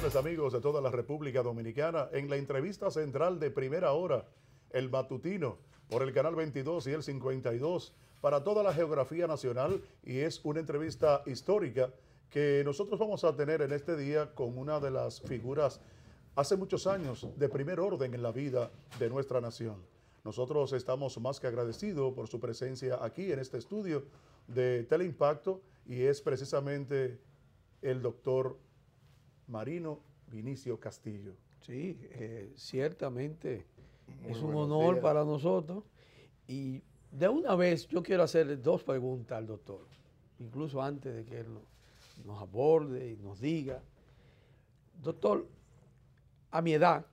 tardes, amigos de toda la República Dominicana. En la entrevista central de Primera Hora, el matutino, por el canal 22 y el 52, para toda la geografía nacional, y es una entrevista histórica que nosotros vamos a tener en este día con una de las figuras hace muchos años de primer orden en la vida de nuestra nación. Nosotros estamos más que agradecidos por su presencia aquí en este estudio de Teleimpacto, y es precisamente el doctor Marino Vinicio Castillo. Sí, ciertamente Muy es un buenos honor días. para nosotros. Y de una vez yo quiero hacerle dos preguntas al doctor, incluso antes de que él nos aborde y nos diga. Doctor, a mi edad,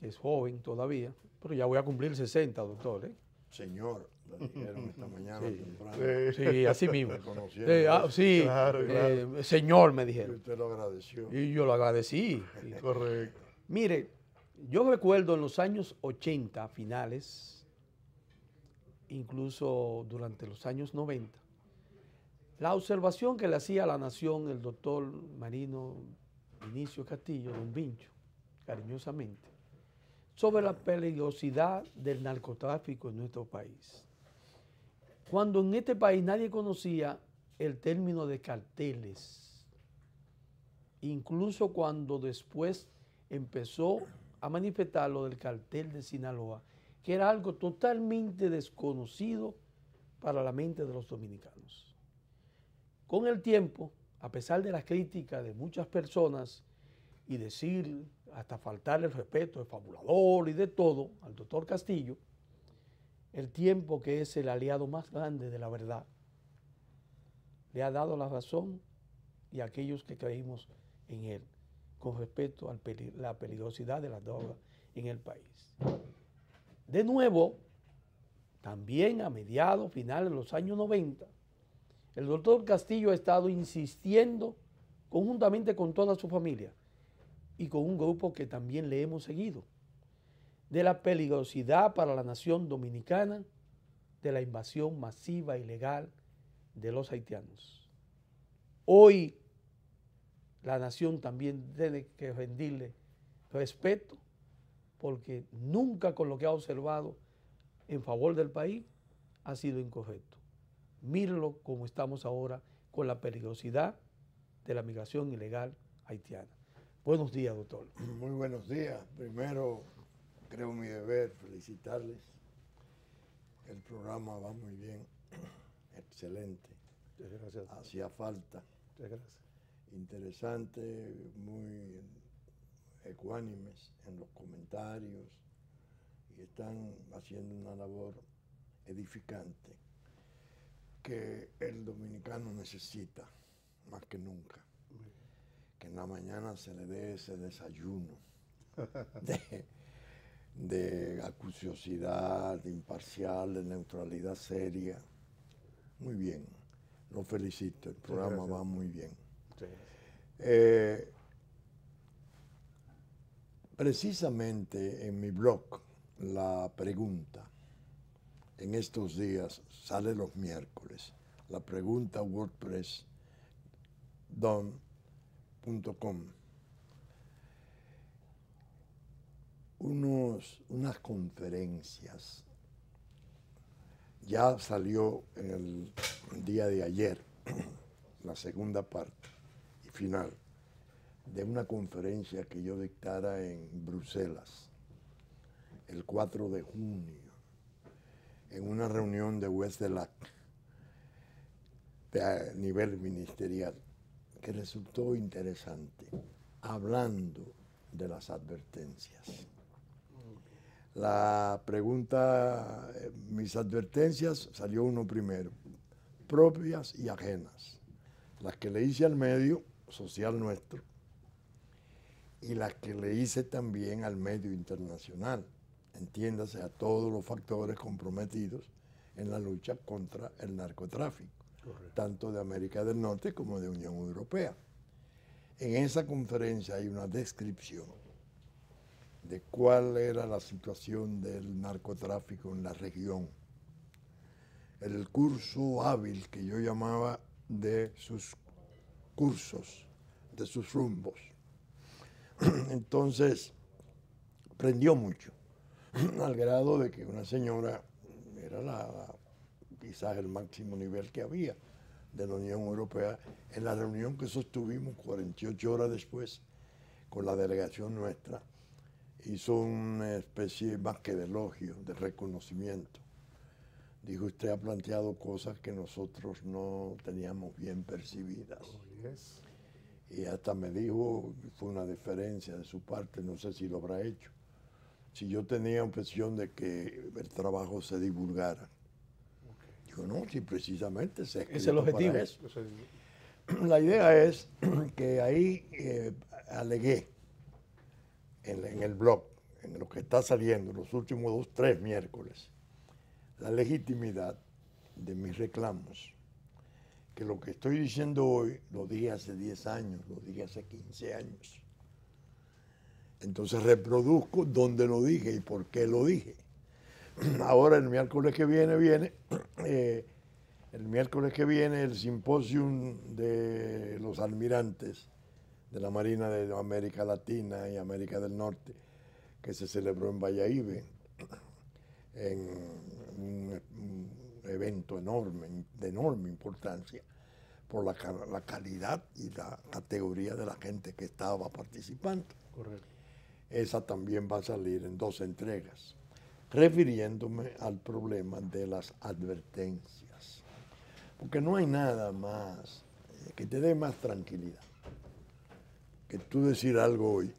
que es joven todavía, pero ya voy a cumplir 60, doctor, ¿eh? Señor, le dijeron esta mañana Sí. temprano. Sí, así mismo. Me conocieron. Sí, Claro, claro. señor, me Y dijeron. usted lo agradeció. Y yo lo agradecí. Correcto. Mire, yo recuerdo en los años 80, finales, incluso durante los años 90, la observación que le hacía a la nación el doctor Marino Vinicio Castillo, don Vincho, cariñosamente, sobre la peligrosidad del narcotráfico en nuestro país. Cuando en este país nadie conocía el término de carteles, incluso cuando después empezó a manifestar lo del cartel de Sinaloa, que era algo totalmente desconocido para la mente de los dominicanos. Con el tiempo, a pesar de las críticas de muchas personas y decir, hasta faltarle el respeto de fabulador y de todo al doctor Castillo, el tiempo, que es el aliado más grande de la verdad, le ha dado la razón, y a aquellos que creímos en él, con respecto a la peligrosidad de las drogas en el país. De nuevo, también a mediados, finales de los años 90, el doctor Castillo ha estado insistiendo conjuntamente con toda su familia y con un grupo que también le hemos seguido, de la peligrosidad para la nación dominicana de la invasión masiva e ilegal de los haitianos. Hoy la nación también tiene que rendirle respeto, porque nunca con lo que ha observado en favor del país ha sido incorrecto. Mírenlo como estamos ahora con la peligrosidad de la migración ilegal haitiana. Buenos días, doctor. Muy buenos días. Primero, creo mi deber felicitarles. El programa va muy bien. Excelente. Muchas gracias. Hacía falta. Muchas gracias. Interesante, muy ecuánimes en los comentarios y están haciendo una labor edificante que el dominicano necesita más que nunca. Que en la mañana se le dé ese desayuno de acuciosidad, de imparcial, de neutralidad seria. Muy bien, lo felicito, el programa va muy bien. Muchas gracias. Precisamente en mi blog, la pregunta, en estos días, sale los miércoles, la pregunta wordpress.com, unas conferencias. Ya salió en el día de ayer la segunda parte y final de una conferencia que yo dictara en Bruselas el 4 de junio, en una reunión de West de Lac a nivel ministerial, que resultó interesante, hablando de las advertencias. La pregunta, mis advertencias, salió uno primero, propias y ajenas, las que le hice al medio social nuestro y las que le hice también al medio internacional, entiéndase a todos los factores comprometidos en la lucha contra el narcotráfico, correcto, tanto de América del Norte como de Unión Europea. En esa conferencia hay una descripción de cuál era la situación del narcotráfico en la región, el curso hábil que yo llamaba de sus cursos, de sus rumbos. Entonces, aprendió mucho, al grado de que una señora era quizás el máximo nivel que había de la Unión Europea. En la reunión que sostuvimos 48 horas después con la delegación nuestra, hizo una especie más que de elogio, de reconocimiento. Dijo, usted ha planteado cosas que nosotros no teníamos bien percibidas. Oh, yes. Y hasta me dijo, fue una deferencia de su parte, no sé si lo habrá hecho, si yo tenía impresión de que el trabajo se divulgara. Digo, no, si precisamente se es el objetivo. para eso. La idea es que ahí alegué en el blog, en lo que está saliendo los últimos 3 miércoles, la legitimidad de mis reclamos. Que lo que estoy diciendo hoy lo dije hace 10 años, lo dije hace 15 años. Entonces reproduzco dónde lo dije y por qué lo dije. Ahora el miércoles que viene el simposium de los almirantes de la Marina de América Latina y América del Norte, que se celebró en Valladolid, en un evento enorme, de enorme importancia, por la calidad y la categoría de la gente que estaba participando. Correcto. Esa también va a salir en 2 entregas, refiriéndome al problema de las advertencias. Porque no hay nada más que te dé más tranquilidad que tú decir algo hoy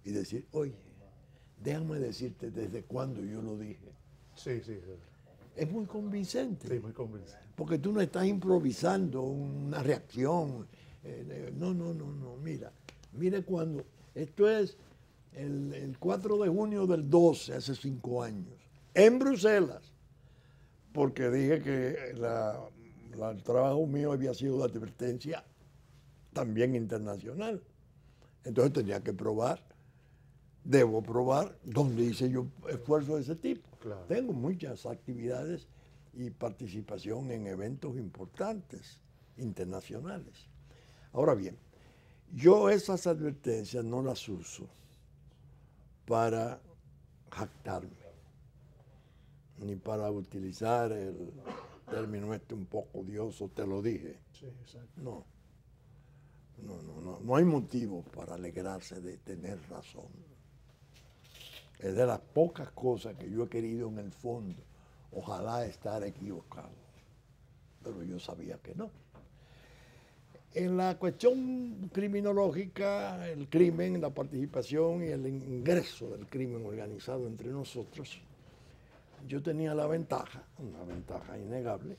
y decir, oye, déjame decirte desde cuándo yo lo dije. Sí, sí. Es muy convincente. Sí, muy convincente. Porque tú no estás improvisando una reacción. No, mire cuando. Esto es el 4 de junio del 12, hace 5 años, en Bruselas, porque dije que el trabajo mío había sido de advertencia también internacional. Entonces tenía que probar, debo probar dónde hice yo esfuerzos de ese tipo. Claro. Tengo muchas actividades y participación en eventos importantes, internacionales. Ahora bien, yo esas advertencias no las uso para jactarme, ni para utilizar el término este un poco odioso, te lo dije. Sí, exacto. No hay motivo para alegrarse de tener razón. Es de las pocas cosas que yo he querido en el fondo. Ojalá estar equivocado, pero yo sabía que no. En la cuestión criminológica, el crimen, la participación y el ingreso del crimen organizado entre nosotros, yo tenía la ventaja, una ventaja innegable,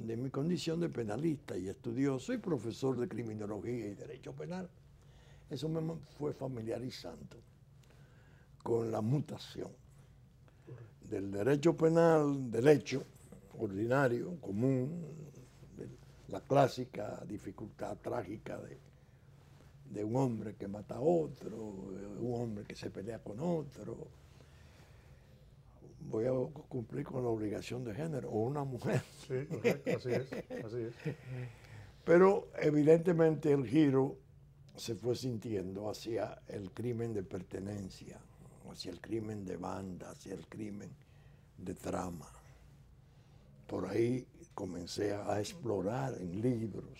de mi condición de penalista y estudioso y profesor de criminología y derecho penal. Eso me fue familiarizando con la mutación del derecho penal, del hecho ordinario, común, la clásica dificultad trágica de un hombre que mata a otro, un hombre que se pelea con otro. Voy a cumplir con la obligación de género, o una mujer. Sí, correcto, así es. Pero evidentemente el giro se fue sintiendo hacia el crimen de pertenencia, hacia el crimen de banda, hacia el crimen de trama. Por ahí comencé a explorar en libros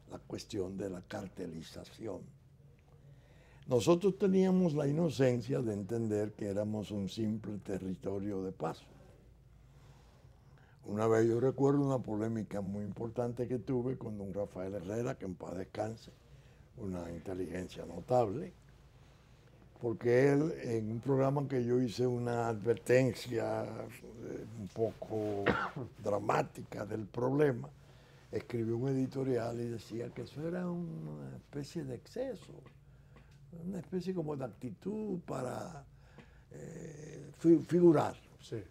la cuestión de la cartelización. Nosotros teníamos la inocencia de entender que éramos un simple territorio de paso. Una vez yo recuerdo una polémica muy importante que tuve con don Rafael Herrera, que en paz descanse, una inteligencia notable, porque él, en un programa que yo hice una advertencia un poco dramática del problema, escribió un editorial y decía que eso era una especie de exceso, una especie como de actitud para figurar. Sí.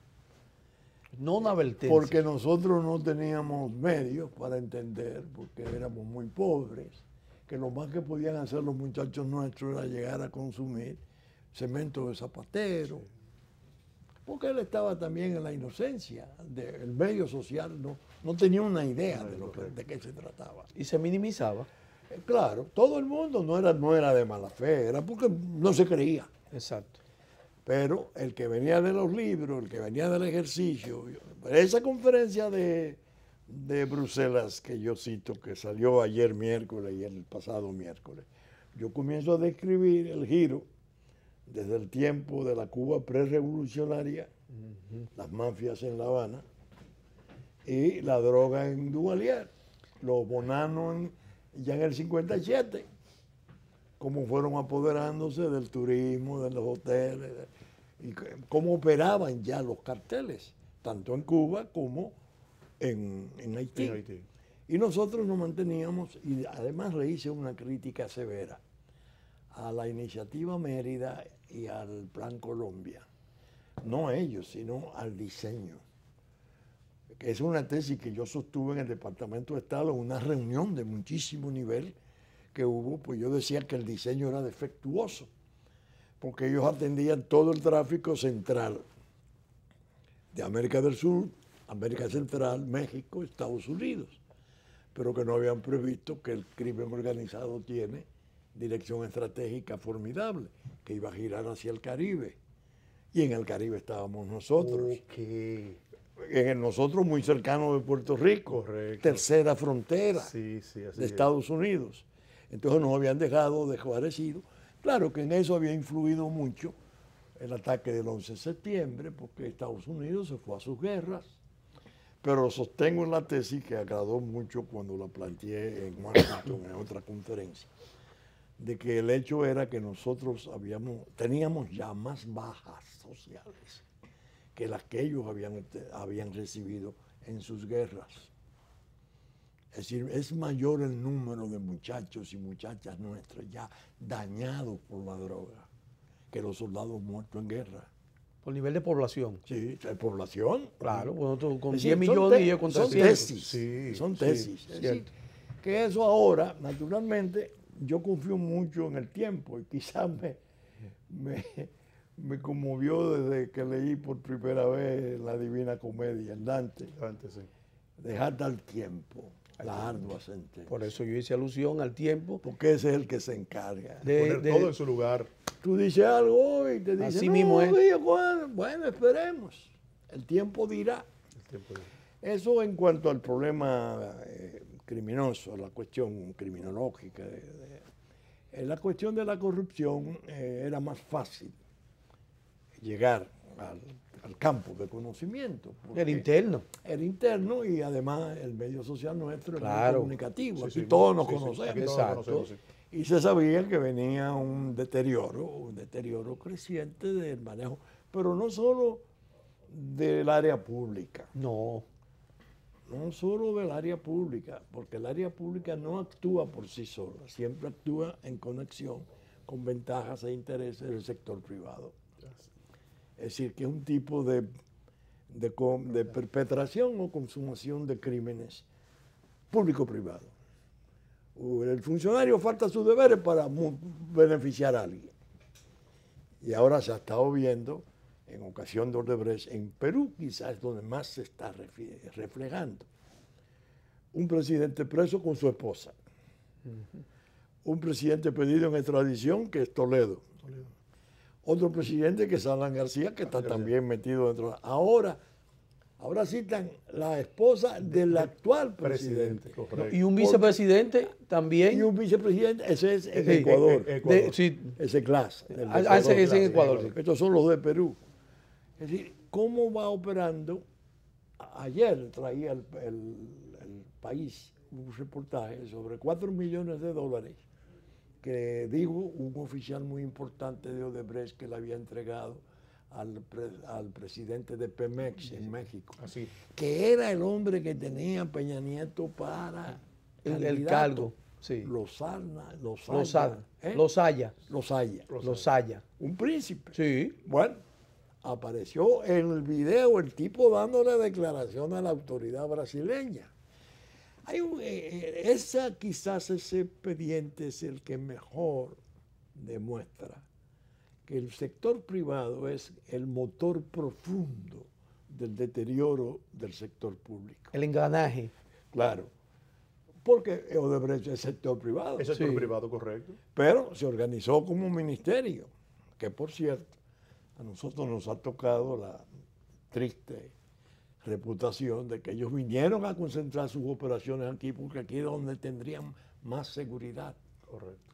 No una advertencia. Porque nosotros no teníamos medios para entender, porque éramos muy pobres, que lo más que podían hacer los muchachos nuestros era llegar a consumir cemento de zapatero, porque él estaba también en la inocencia del medio social, no tenía una idea de qué se trataba. Y se minimizaba. Claro, todo el mundo no era de mala fe, era porque no se creía. Exacto. Pero el que venía de los libros, el que venía del ejercicio, esa conferencia de Bruselas que yo cito, que salió ayer miércoles y el pasado miércoles, yo comienzo a describir el giro desde el tiempo de la Cuba prerevolucionaria, las mafias en La Habana y la droga en Duvalier, los bonanos ya en el 57, cómo fueron apoderándose del turismo, de los hoteles, y cómo operaban ya los carteles, tanto en Cuba como en Haití. En Haití. Y nosotros nos manteníamos, y además le hice una crítica severa a la iniciativa Mérida y al Plan Colombia. No a ellos, sino al diseño. Es una tesis que yo sostuve en el Departamento de Estado en una reunión de muchísimo nivel que hubo, pues yo decía que el diseño era defectuoso, porque ellos atendían todo el tráfico central de América del Sur, América Central, México, Estados Unidos, pero que no habían previsto que el crimen organizado tiene dirección estratégica formidable, que iba a girar hacia el Caribe. Y en el Caribe estábamos nosotros. Nosotros muy cercanos de Puerto Rico, Correcto. tercera frontera Sí, sí, así de es. Estados Unidos. Entonces nos habían dejado desguarecidos. Claro que en eso había influido mucho el ataque del 11 de septiembre, porque Estados Unidos se fue a sus guerras. Pero sostengo en la tesis, que agradó mucho cuando la planteé en Washington, en otra conferencia, de que el hecho era que nosotros teníamos ya más bajas sociales que las que ellos habían recibido en sus guerras. Es decir, es mayor el número de muchachos y muchachas nuestros ya dañados por la droga que los soldados muertos en guerra. Por nivel de población. Sí, de población. Claro, bueno, tú con Es 10 decir, millones y ellos con son 300. tesis, Sí, son sí, tesis. Es decir, cierto. que eso ahora, naturalmente, yo confío mucho en el tiempo y quizás me conmovió desde que leí por primera vez la Divina Comedia, en Dante, Antes, sí. dejar al tiempo la ardua sentencia. Por eso yo hice alusión al tiempo. Porque ese es el que se encarga. Poner todo en su lugar. Tú dices algo hoy y te dicen, Así no, mismo es. oye, Juan, bueno, esperemos. El tiempo dirá. El tiempo de- Eso en cuanto al problema criminoso, la cuestión criminológica. La cuestión de la corrupción era más fácil llegar al campo de conocimiento. El porque interno. el interno y además el medio social nuestro es muy Claro. comunicativo. Sí, Aquí sí, todos nos sí, sí, conocemos. aquí todos Exacto. nos conocemos, sí. Y se sabía que venía un deterioro creciente del manejo, pero no solo del área pública, No. no solo del área pública, porque el área pública no actúa por sí sola, siempre actúa en conexión con ventajas e intereses del sector privado. Es decir, que es un tipo de perpetración o consumación de crímenes público-privado. El funcionario falta sus deberes para beneficiar a alguien. Y ahora se ha estado viendo, en ocasión de Odebrecht, en Perú quizás es donde más se está reflejando. Un presidente preso con su esposa. Un presidente pedido en extradición, que es Toledo. Otro presidente que es Alan García, que está también metido dentro. Ahora citan la esposa del actual presidente. Correcto. Y un vicepresidente también. Y un vicepresidente, ese es en Sí, Ecuador. Ecuador. Sí. Ese clase. del de Ese es en Ecuador. Ecuador. Estos son los de Perú. Es decir, ¿cómo va operando? Ayer traía el país un reportaje sobre 4 millones de dólares que dijo un oficial muy importante de Odebrecht que le había entregado al presidente de Pemex en México, Así. que era el hombre que tenía Peña Nieto para El candidato. cargo. Sí. Lozana, Lozaya. Lozaya. Un príncipe. Sí. Bueno, apareció en el video el tipo dándole declaración a la autoridad brasileña. Quizás ese expediente es el que mejor demuestra que el sector privado es el motor profundo del deterioro del sector público. El engranaje. Claro, porque Odebrecht es sector privado. Es sector Sí. privado, correcto. Pero se organizó como un ministerio, que por cierto, a nosotros nos ha tocado la triste reputación de que ellos vinieron a concentrar sus operaciones aquí, porque aquí es donde tendrían más seguridad, Correcto.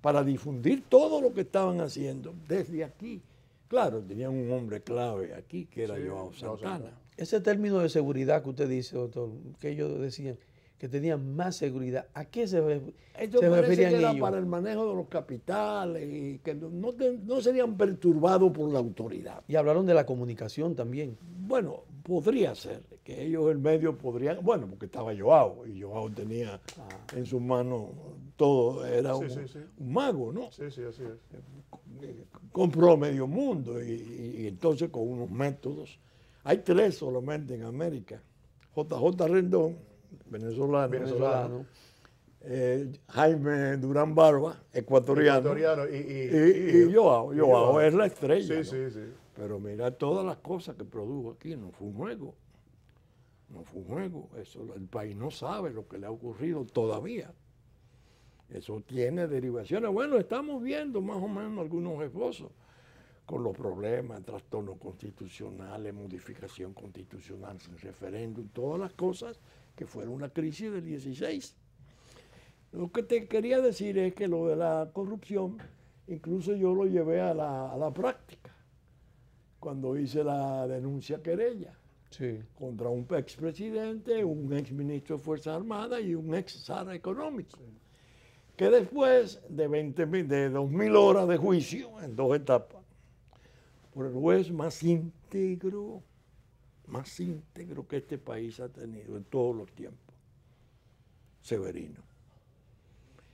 para difundir todo lo que estaban haciendo desde aquí. Claro, tenían un hombre clave aquí, que era Sí, Joao Joao Santana. Santana. Ese término de seguridad que usted dice, doctor, que ellos decían que tenían más seguridad, ¿a qué se Esto se parece referían que era ellos? para el manejo de los capitales y que no serían perturbados por la autoridad. Y hablaron de la comunicación también. Bueno, podría ser que ellos, el medio, podrían, bueno, porque estaba Joao, y Joao tenía en sus manos todo, era Sí, un, sí, sí. un mago, ¿no? Sí, sí, así es. Compró medio mundo y entonces con unos métodos. Hay 3 solamente en América. JJ Rendón, venezolano. Venezolano. Jaime Durán Barba, ecuatoriano. Ecuatoriano Y Joao es la estrella. Sí, ¿no? sí, sí. Pero mira todas las cosas que produjo aquí, no fue un juego. No fue un juego. Eso, el país no sabe lo que le ha ocurrido todavía. Eso tiene derivaciones. Bueno, estamos viendo más o menos algunos esbozos con los problemas, trastornos constitucionales, modificación constitucional sin referéndum, todas las cosas que fueron la crisis del 16. Lo que te quería decir es que lo de la corrupción, incluso yo lo llevé a la práctica, cuando hice la denuncia querella Sí. contra un expresidente, un exministro de Fuerzas Armadas y un ex zar económico. Que después de 2.000 horas de juicio, en 2 etapas, por el juez más íntegro que este país ha tenido en todos los tiempos, Severino.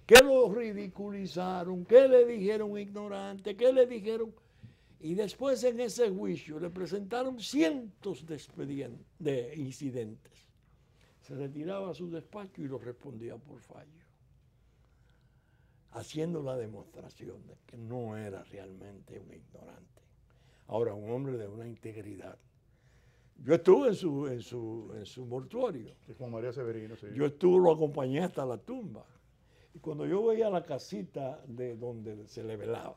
Que lo ridiculizaron, que le dijeron ignorante, que le dijeron... Y después en ese juicio le presentaron cientos de incidentes. Se retiraba a su despacho y lo respondía por fallo, haciendo la demostración de que no era realmente un ignorante. Ahora, un hombre de una integridad. Yo estuve en su mortuorio. Sí, Juan María Severino, sí. Yo lo acompañé hasta la tumba. Y cuando yo veía la casita de donde se le velaba,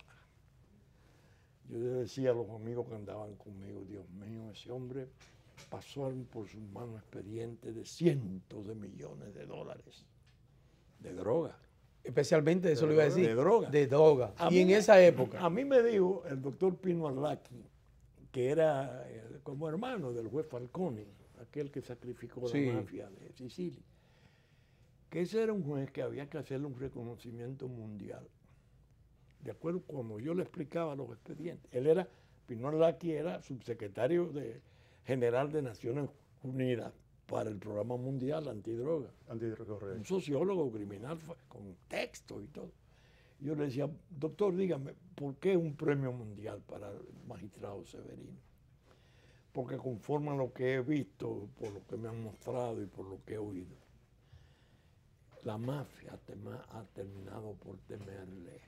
yo le decía a los amigos que andaban conmigo, Dios mío, ese hombre pasó por sus manos expedientes de cientos de millones de dólares de droga. Especialmente, eso lo iba a decir. De droga. De droga. A Y mí en me- esa época. A mí me dijo el doctor Pino Arlaqui, que era como hermano del juez Falconi, aquel que sacrificó Sí. la mafia de Sicilia, que ese era un juez que había que hacerle un reconocimiento mundial. De acuerdo, cuando yo le explicaba los expedientes, Pino Arlaqui era subsecretario general de Naciones Unidas para el Programa Mundial Antidroga. Un Anticorrecto. sociólogo criminal con texto y todo. Yo le decía, doctor, dígame, ¿por qué un premio mundial para el magistrado Severino? Porque conforme a lo que he visto, por lo que me han mostrado y por lo que he oído, la mafia ha terminado por temerle.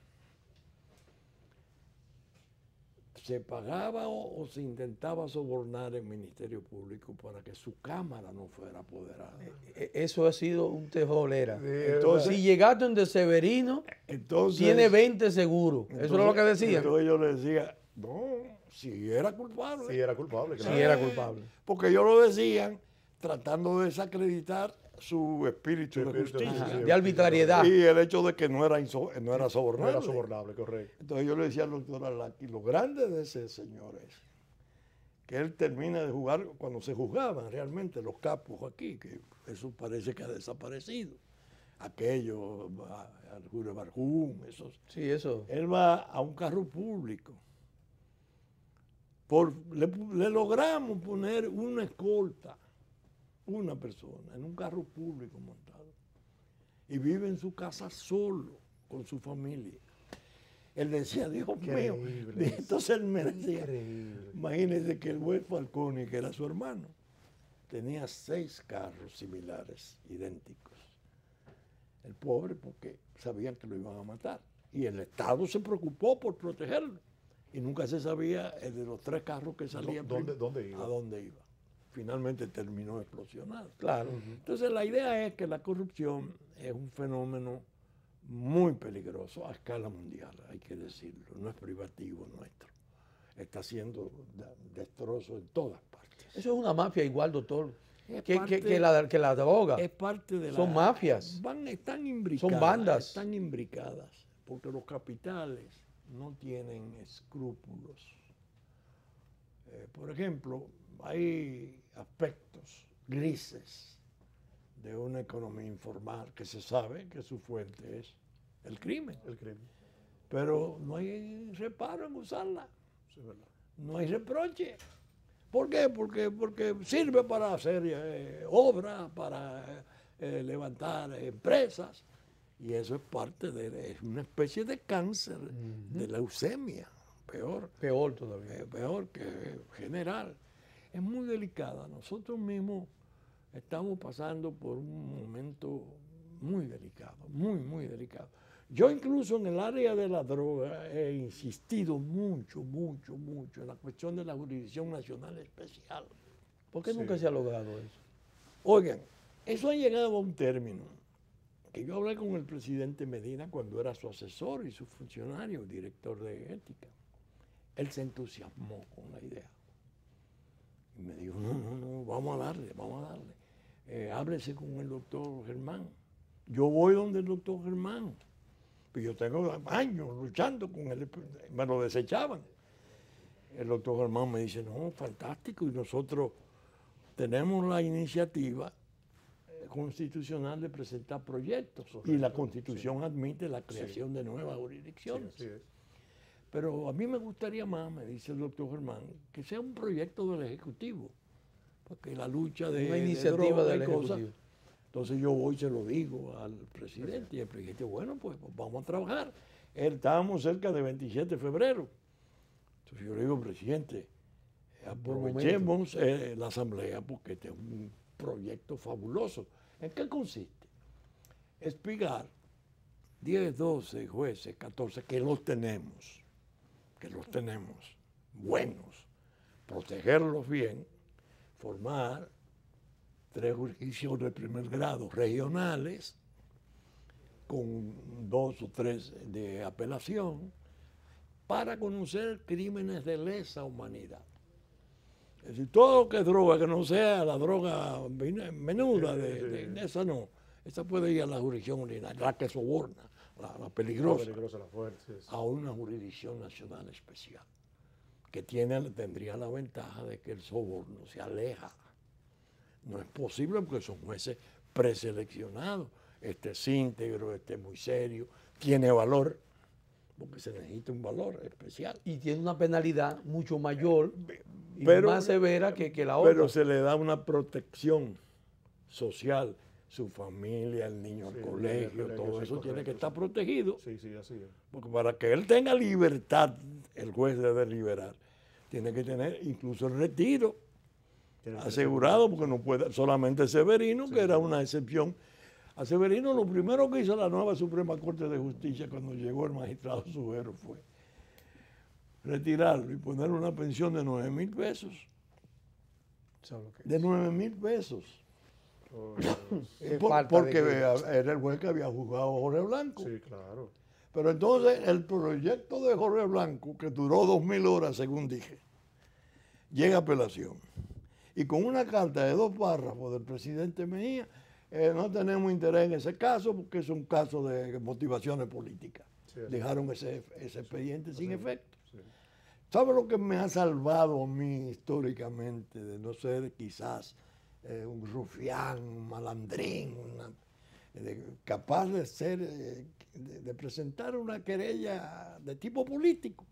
Se pagaba o se intentaba sobornar el Ministerio Público para que su Cámara no fuera apoderada. Eso ha sido un tejolera. Entonces- Si llegaste donde Severino, Entonces, tiene 20 seguro. Eso era lo que decían. Entonces yo le decía, no, si era culpable. Sí, era culpable, Sí, claro. era culpable. Porque ellos lo decían tratando de desacreditar su espíritu Su de espíritu de justicia. Ajá, sí, de arbitrariedad. Y el hecho de que no era sobornable. No era sobornable, correcto. Entonces yo le decía al doctor Arlaqui, lo grande de ese señor es que él termina de jugar, cuando se juzgaban realmente los capos aquí, que eso parece que ha desaparecido. Aquello, Arjure Barjún, esos. Sí, eso. Él va a un carro público. Le logramos poner una escolta, una persona, en un carro público montado. Y vive en su casa solo, con su familia. Él decía, Dios mío, Increíble. entonces él me decía, Increíble. imagínese que el juez Falconi, que era su hermano, tenía 6 carros similares, idénticos. El pobre, porque sabían que lo iban a matar. Y el Estado se preocupó por protegerlo. Y nunca se sabía de los 3 carros que salían. ¿Dónde iba? A dónde iba. finalmente terminó explosionando. Claro. Entonces la idea es que la corrupción es un fenómeno muy peligroso a escala mundial, hay que decirlo, no es privativo nuestro. Está haciendo destrozos en todas partes. Eso es una mafia igual, doctor, Es que parte- la droga. Es parte de Son mafias. Están imbricadas. Son bandas. Están imbricadas, porque los capitales no tienen escrúpulos. Por ejemplo, hay aspectos grises de una economía informal que se sabe que su fuente es el crimen. El crimen. Pero no hay reparo en usarla. Sí, es verdad. No hay reproche. ¿Por qué? Porque sirve para hacer obras, para levantar empresas. Y eso es parte es una especie de cáncer, de leucemia, peor. Peor todavía. Peor que general. Es muy delicada. Nosotros mismos estamos pasando por un momento muy delicado, muy delicado. Yo incluso en el área de la droga he insistido mucho en la cuestión de la Jurisdicción Nacional Especial. ¿Por qué Sí. nunca se ha logrado eso? Oigan, eso ha llegado a un término que yo hablé con el presidente Medina cuando era su asesor y su funcionario, director de ética. Él se entusiasmó con la idea. Y me dijo, no, vamos a darle. Háblese con el doctor Germán. Yo voy donde el doctor Germán. Pues yo tengo años luchando con él, me lo desechaban. El doctor Germán me dice, no, fantástico, y nosotros tenemos la iniciativa constitucional de presentar proyectos. Y la Constitución admite la creación de nuevas jurisdicciones. Sí, así es. Pero a mí me gustaría más, me dice el doctor Germán, que sea un proyecto del Ejecutivo, porque la lucha de Una iniciativa droga del y cosas. Ejecutivo. Entonces yo voy y se lo digo al presidente, y el presidente, bueno, pues vamos a trabajar. Estábamos cerca de 27 de febrero. Entonces yo le digo, presidente, aprovechemos la asamblea porque este es un proyecto fabuloso. ¿En qué consiste? Espigar 10, 12 jueces, 14, que los tenemos, buenos, protegerlos bien, formar 3 jurisdicciones de primer grado regionales, con 2 o 3 de apelación, para conocer crímenes de lesa humanidad. Es decir, todo lo que es droga, que no sea la droga menuda, esa no. Esa puede ir a la jurisdicción ordinaria, la que soborna, la peligrosa, La fuerte, sí. a una jurisdicción nacional especial, que tendría la ventaja de que el soborno se aleja. No es posible porque son jueces preseleccionados. Este es íntegro, este es muy serio, tiene valor, porque se necesita un valor especial. Y tiene una penalidad mucho mayor y Pero- más severa que la otra. Pero se le da una protección social, su familia, el niño al Sí, colegio, el todo colegio, eso sí, tiene que correcto, estar protegido. Sí, así es. Porque para que él tenga libertad, el juez de deliberar, tiene que tener incluso el retiro Tiene que asegurado, porque no puede, solamente Severino, que era una excepción. A Severino lo primero que hizo la nueva Suprema Corte de Justicia cuando llegó el magistrado Subero fue retirarlo y ponerle una pensión de 9,000 pesos. ¿Sabes lo que es? De 9,000 pesos. Oh, Porque era el juez que había juzgado a Jorge Blanco. sí, claro. Pero entonces el proyecto de Jorge Blanco, que duró 2,000 horas, según dije, llega a apelación. Y con una carta de 2 párrafos del presidente Mejía, no tenemos interés en ese caso porque es un caso de motivaciones políticas. Sí, así. Dejaron ese expediente sin efecto. Sí. ¿Sabe lo que me ha salvado a mí históricamente de no ser quizás un rufián, un malandrín, capaz de ser, de presentar una querella de tipo político?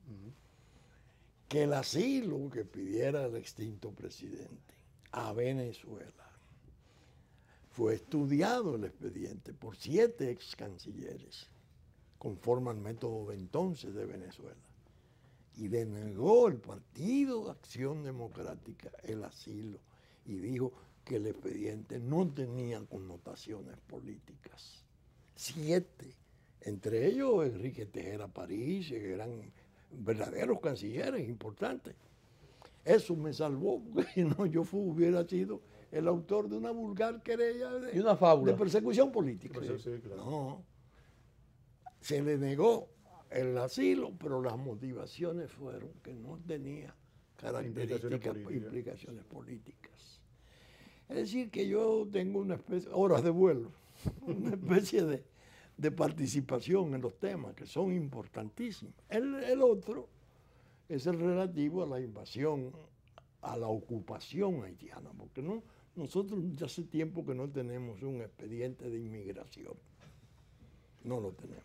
Que el asilo que pidiera el extinto presidente a Venezuela fue estudiado el expediente por 7 ex cancilleres conforme al método de entonces de Venezuela, y denegó el Partido Acción Democrática el asilo y dijo que el expediente no tenía connotaciones políticas. 7, entre ellos Enrique Tejera París, que eran verdaderos cancilleres importantes. Eso me salvó, porque si no yo hubiera sido el autor de una vulgar querella Y una fábula. de persecución política. Sí, claro. No, se le negó el asilo, pero las motivaciones fueron que no tenía características, implicaciones políticas. Es decir, que yo tengo una especie, horas de vuelo, una especie de participación en los temas que son importantísimos. El otro es el relativo a la invasión, a la ocupación haitiana, porque nosotros ya hace tiempo que no tenemos un expediente de inmigración. No lo tenemos.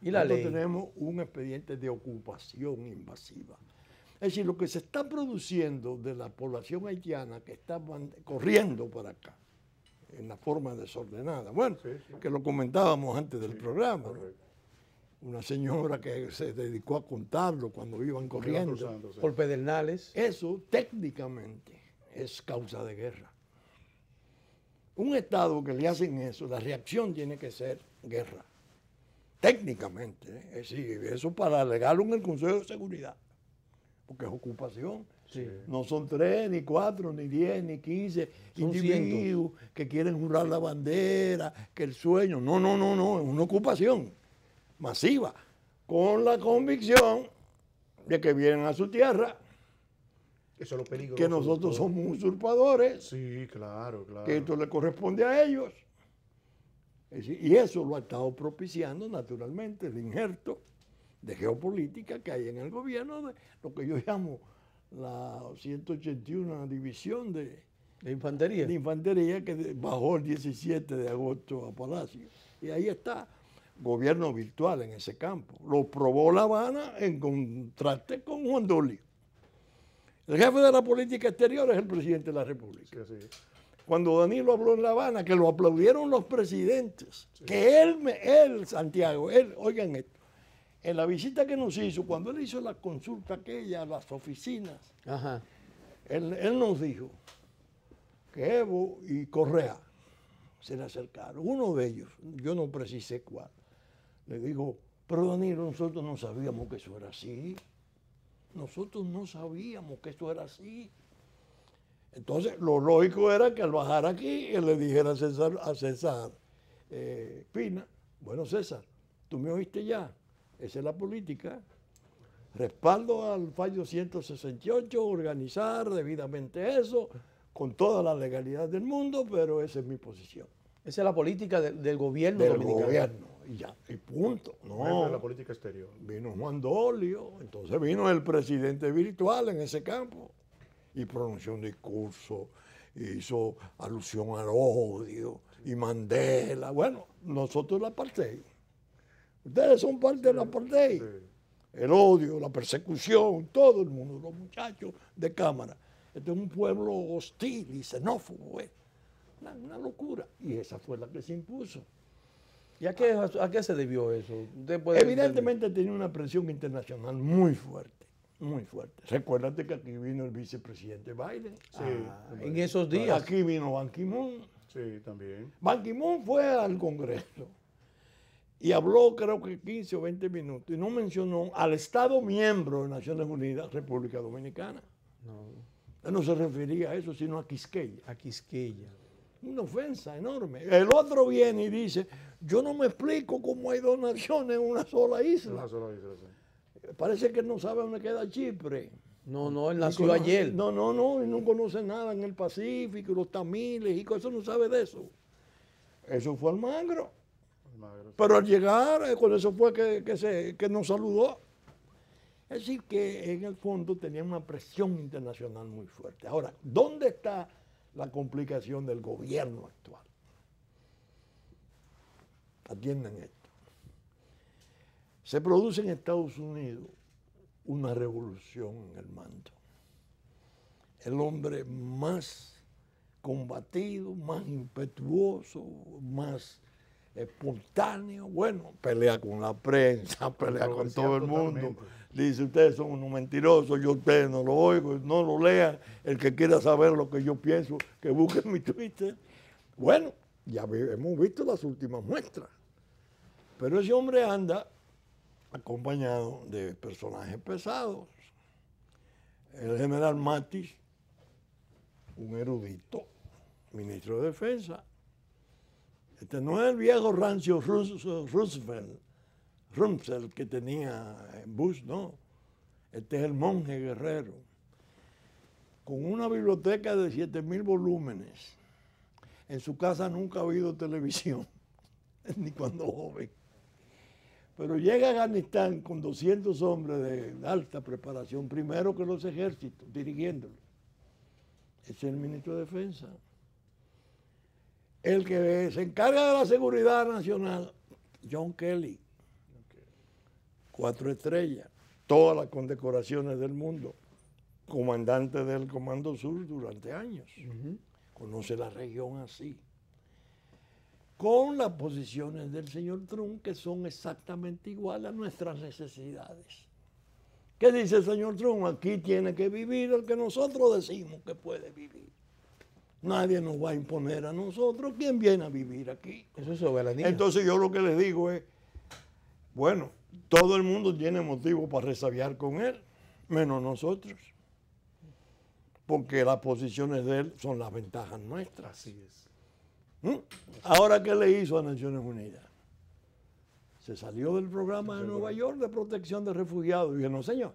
¿Y la ley? Tenemos un expediente de ocupación invasiva. Es decir, lo que se está produciendo de la población haitiana que está corriendo para acá, en la forma desordenada. Bueno, sí. Que lo comentábamos antes del programa, ¿no? Una señora que se dedicó a contarlo cuando iban corriendo. Por Pedernales. Eso técnicamente es causa de guerra. Un Estado que le hacen eso, la reacción tiene que ser guerra. Técnicamente, ¿eh? Es decir, eso para alegarlo en el Consejo de Seguridad, porque es ocupación. Sí. No son 3, ni 4, ni 10, ni 15 son individuos que quieren jurar la bandera, que el sueño. No, es una ocupación masiva, con la convicción de que vienen a su tierra. Eso es lo peligroso. Que nosotros somos usurpadores. Sí, claro. Que esto le corresponde a ellos. Y eso lo ha estado propiciando naturalmente el injerto de geopolítica que hay en el gobierno, de lo que yo llamo la 181 División de Infantería, que bajó el 17 de agosto a Palacio. Y ahí está, gobierno virtual en ese campo. Lo probó La Habana en contraste con Juan Dolio. El jefe de la política exterior es el presidente de la República. Sí. Cuando Danilo habló en La Habana, que lo aplaudieron los presidentes, sí. Que él, Santiago, oigan esto, en la visita que nos hizo, cuando él hizo la consulta aquella a las oficinas, ajá. Él nos dijo que Evo y Correa se le acercaron. Uno de ellos, yo no precisé cuál, le dijo, pero Danilo, nosotros no sabíamos que eso era así. Nosotros no sabíamos que eso era así. Entonces, lo lógico era que al bajar aquí, él le dijera a César Pina, bueno, César, tú me oíste ya, esa es la política. Respaldo al fallo 168, organizar debidamente eso, con toda la legalidad del mundo, pero esa es mi posición. Esa es la política del gobierno dominicano. Gobierno, y ya, y punto. No de la política exterior. Vino Juan Dolio, entonces vino el presidente virtual en ese campo y pronunció un discurso, hizo alusión al odio y Mandela. Bueno, nosotros la apartheid. Ustedes son parte de la apartheid. Sí. El odio, la persecución, todo el mundo, los muchachos de cámara. Este es un pueblo hostil y xenófobo. Una locura. Y esa fue la que se impuso. ¿Y a qué se debió eso? Evidentemente tenía una presión internacional muy fuerte. Muy fuerte. Recuérdate que aquí vino el vicepresidente Biden. Sí, en esos días. Aquí vino Ban Ki-moon. Sí, también. Ban Ki-moon fue al Congreso y habló creo que 15 o 20 minutos y no mencionó al Estado miembro de Naciones Unidas, República Dominicana. No. Él no se refería a eso, sino a Quisqueya. A Quisqueya. Una ofensa enorme. El otro viene y dice, yo no me explico cómo hay dos naciones en una sola isla. Una sola isla, sí. Parece que él no sabe dónde queda Chipre. No, él nació ayer. No, y no conoce nada en el Pacífico, los tamiles y cosas, no sabe de eso. Eso fue Almagro. Pero al llegar, con eso fue que nos saludó. Es decir, que en el fondo tenía una presión internacional muy fuerte. Ahora, ¿dónde está la complicación del gobierno actual? Atiendan esto. Se produce en Estados Unidos una revolución en el mando. El hombre más combatido, más impetuoso, más espontáneo, bueno, pelea con la prensa, pelea con todo el mundo. Dice, ustedes son unos mentirosos, yo a ustedes no lo oigo, no lo lean. El que quiera saber lo que yo pienso, que busque mi Twitter. Bueno, ya hemos visto las últimas muestras. Pero ese hombre anda acompañado de personajes pesados. El general Matis, un erudito, ministro de Defensa. Este no es el viejo rancio Rumsfeld que tenía Bush, no. Este es el monje guerrero, con una biblioteca de 7,000 volúmenes. En su casa nunca ha habido televisión, ni cuando joven. Pero llega a Afganistán con 200 hombres de alta preparación, primero que los ejércitos, dirigiéndolo. Ese es el ministro de Defensa. El que se encarga de la seguridad nacional, John Kelly. 4 estrellas, todas las condecoraciones del mundo. Comandante del Comando Sur durante años. Conoce la región así. Con las posiciones del señor Trump, que son exactamente iguales a nuestras necesidades. ¿Qué dice el señor Trump? Aquí tiene que vivir el que nosotros decimos que puede vivir. Nadie nos va a imponer a nosotros quién viene a vivir aquí. Eso es soberanía. Entonces yo lo que les digo es, bueno, todo el mundo tiene motivo para resabiar con él, menos nosotros. Porque las posiciones de él son las ventajas nuestras. Así es. Ahora, ¿qué le hizo a Naciones Unidas? Se salió del programa de Nueva York de protección de refugiados. Y dije, no, señor,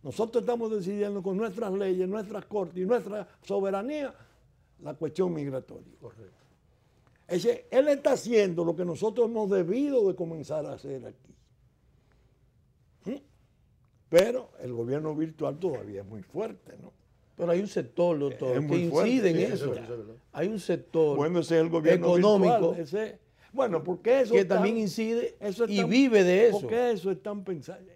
nosotros estamos decidiendo con nuestras leyes, nuestras cortes y nuestra soberanía la cuestión migratoria. Correcto. Él está haciendo lo que nosotros hemos debido de comenzar a hacer aquí. Pero el gobierno virtual todavía es muy fuerte, ¿no? Pero hay un sector, doctor, Es muy que fuerte, incide en sí, eso. eso es verdad. Hay un sector Bueno, ese es el gobierno económico virtual, bueno, porque eso que también incide eso y están- vive de eso. Porque eso están pensando.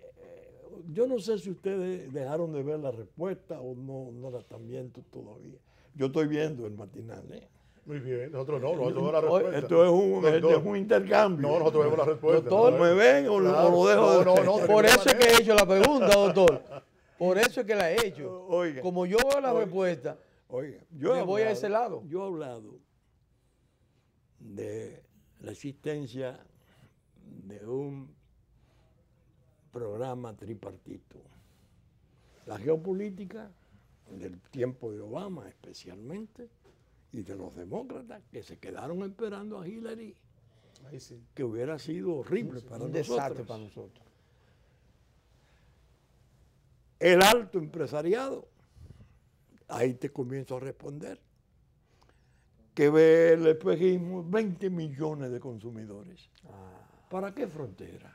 Yo no sé si ustedes dejaron de ver la respuesta o no la están viendo todavía. Yo estoy viendo el matinal, ¿eh? Muy bien. Nosotros no, nosotros vemos la respuesta. Esto es un intercambio. No, nosotros vemos la respuesta. Doctor, ¿Me ven o lo dejo de ver? No, Por eso es que he hecho la pregunta, doctor. Por eso es que la he hecho. Oiga. Como yo veo la respuesta, Oiga, me voy a ese lado. Yo he hablado de la existencia de un programa tripartito. La geopolítica del tiempo de Obama especialmente y de los demócratas que se quedaron esperando a Hillary, Ahí sí. que hubiera sido horrible para un nosotros. desastre para nosotros. El alto empresariado, ahí te comienzo a responder, que ve el espejismo, 20 millones de consumidores. ¿Para qué frontera?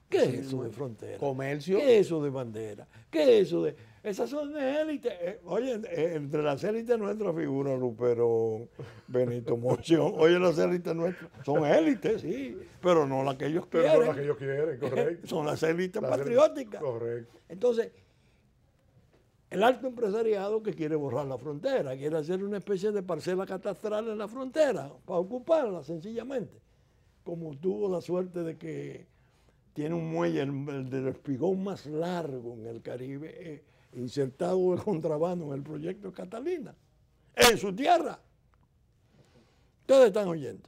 ¿Qué es eso de frontera? Comercio. ¿Qué es eso de bandera? ¿Qué es eso de...? Esas son élites. Oye, entre las élites nuestras figura Luperón, Benito Moción. Oye, las élites nuestras son élites, sí, pero no las que ellos Pero quieren. son las que ellos quieren, correcto. Son las élites Las patrióticas. Correcto. Entonces, el alto empresariado que quiere borrar la frontera, quiere hacer una especie de parcela catastral en la frontera, para ocuparla sencillamente. Como tuvo la suerte de que tiene un muelle, el del espigón más largo en el Caribe, insertado de contrabando en el proyecto Catalina, en su tierra. Ustedes están oyendo.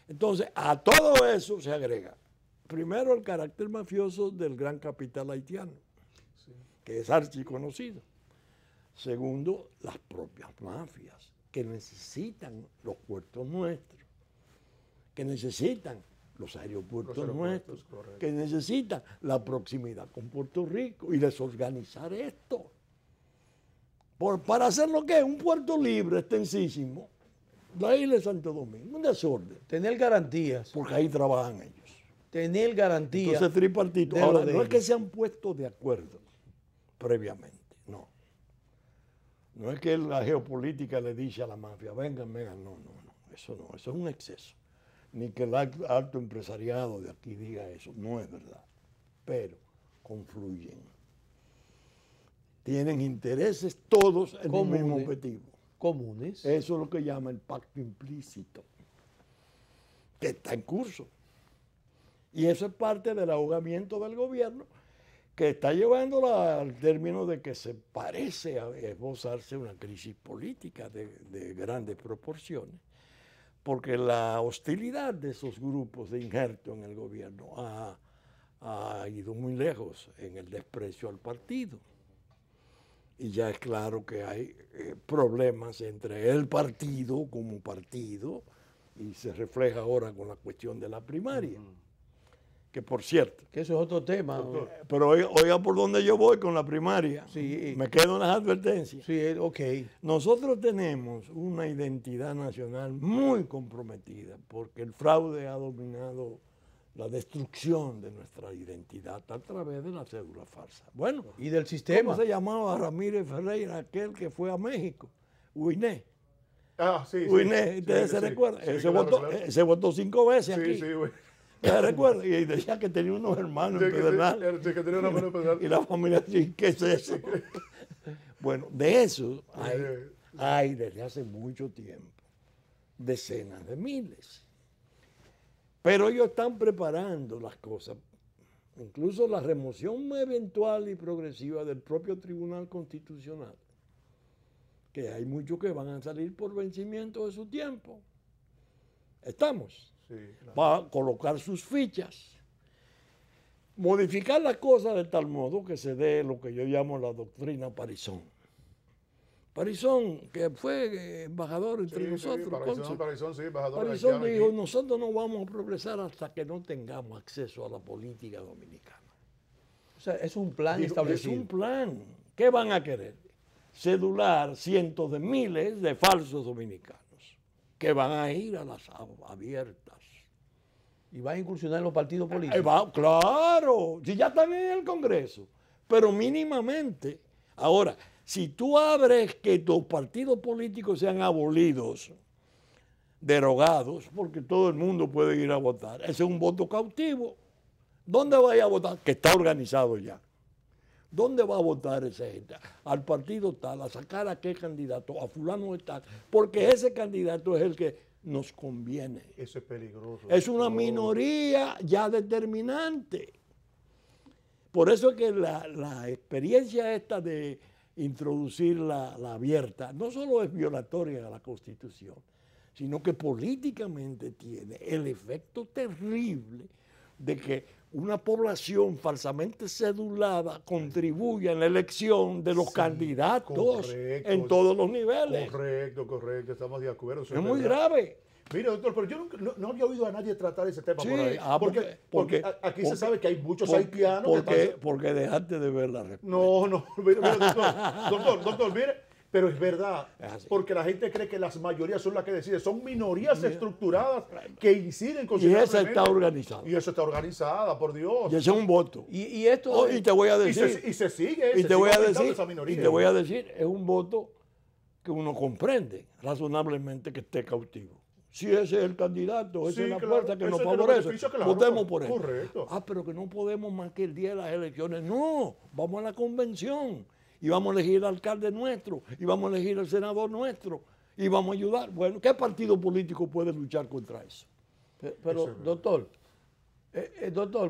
Entonces, a todo eso se agrega, primero, el carácter mafioso del gran capital haitiano, que es archiconocido. Segundo, las propias mafias, que necesitan los puertos nuestros, que necesitan los aeropuertos nuestros, correcto. que necesitan la proximidad con Puerto Rico y desorganizar esto. Para hacer lo que es un puerto libre extensísimo, la isla de Santo Domingo, un desorden, Tener garantías. porque ahí trabajan ellos. Tener garantías. Entonces, tripartito. de lo Ahora, de no es ellos. que se han puesto de acuerdo previamente, no. No es que la geopolítica le dice a la mafia, vengan, no, eso no, eso es un exceso. Ni que el alto empresariado de aquí diga eso, no es verdad. Pero confluyen. Tienen intereses todos en el mismo objetivo. Comunes. Eso es lo que llama el pacto implícito, que está en curso. Y eso es parte del ahogamiento del gobierno, que está llevándola al término de que se parece a esbozarse una crisis política de grandes proporciones, porque la hostilidad de esos grupos de injerto en el gobierno ha ido muy lejos en el desprecio al partido. y ya es claro que hay problemas entre el partido como partido y se refleja ahora con la cuestión de la primaria. Que por cierto, Que eso es otro tema. Doctor. pero oiga por dónde yo voy con la primaria. Sí. Me quedo en las advertencias. Sí, ok. Nosotros tenemos una identidad nacional muy comprometida porque el fraude ha dominado la destrucción de nuestra identidad a través de la cédula falsa. Bueno, Y del ¿cómo sistema. se llamaba Ramírez Ferreira, aquel que fue a México? Huiné. Ah, sí. Huiné, ¿ustedes sí, se sí. recuerdan? Sí, Ese, claro, votó, claro. ese votó 5 veces aquí. Sí, sí, güey. ¿Se recuerdan? Y decía que tenía unos hermanos en Pedernal. Sí, que tenía una mano pedal. Y la familia así, ¿qué es eso? Bueno, de eso hay desde hace mucho tiempo decenas de miles. Pero ellos están preparando las cosas, incluso la remoción eventual y progresiva del propio Tribunal Constitucional, que hay muchos que van a salir por vencimiento de su tiempo. Estamos. Sí, claro. Va a colocar sus fichas, modificar las cosas de tal modo que se dé lo que yo llamo la doctrina Parizón. Parizón, que fue embajador entre nosotros, cónsul. Parizón, sí, embajador Parizón haitiano dijo, aquí. nosotros no vamos a progresar hasta que no tengamos acceso a la política dominicana. O sea, es un plan Dijo, Es establecido. un plan. ¿Qué van a querer? Cedular cientos de miles de falsos dominicanos que van a ir a las abiertas. Y va a incursionar en los partidos políticos. Claro, si ya están en el Congreso, pero mínimamente. Ahora, si tú abres que tus partidos políticos sean abolidos, derogados, porque todo el mundo puede ir a votar, ese es un voto cautivo. ¿Dónde va a ir a votar? Que está organizado ya. ¿Dónde va a votar esa gente? Al partido tal, a sacar a qué candidato, a fulano de tal, porque ese candidato es el que nos conviene. Eso es peligroso. Es una minoría ya determinante. Por eso es que la experiencia esta de introducir la abierta no solo es violatoria a la Constitución, sino que políticamente tiene el efecto terrible de que una población falsamente cedulada contribuye en la elección de los candidatos correcto. en todos los niveles. Correcto, estamos de acuerdo. Eso Es muy verdad. grave. Mire, doctor, pero yo no había oído a nadie tratar ese tema Sí, por ahí. Porque aquí se sabe que hay muchos haitianos que están... Porque dejaste de ver la respuesta. No, mire, doctor, mire, pero es verdad, Es así. porque la gente cree que las mayorías son las que deciden, son minorías estructuradas que inciden Y considerablemente. esa está organizada. Y eso está organizada, por Dios. Y ese es un voto. Y esto... Oh, y te voy a Y decir, se sigue, y se te voy sigue a aumentando decir, esa minoría. y te voy a decir, es un voto que uno comprende razonablemente que esté cautivo. Si ese es el candidato, esa Sí, es la claro, fuerza que ese nos es que nos favorece, beneficia, claro, votemos por él. correcto. Pero que no podemos más que el día de las elecciones. No, vamos a la convención y vamos a elegir al alcalde nuestro y vamos a elegir al senador nuestro y vamos a ayudar. Bueno, ¿qué partido político puede luchar contra eso? Pero, doctor,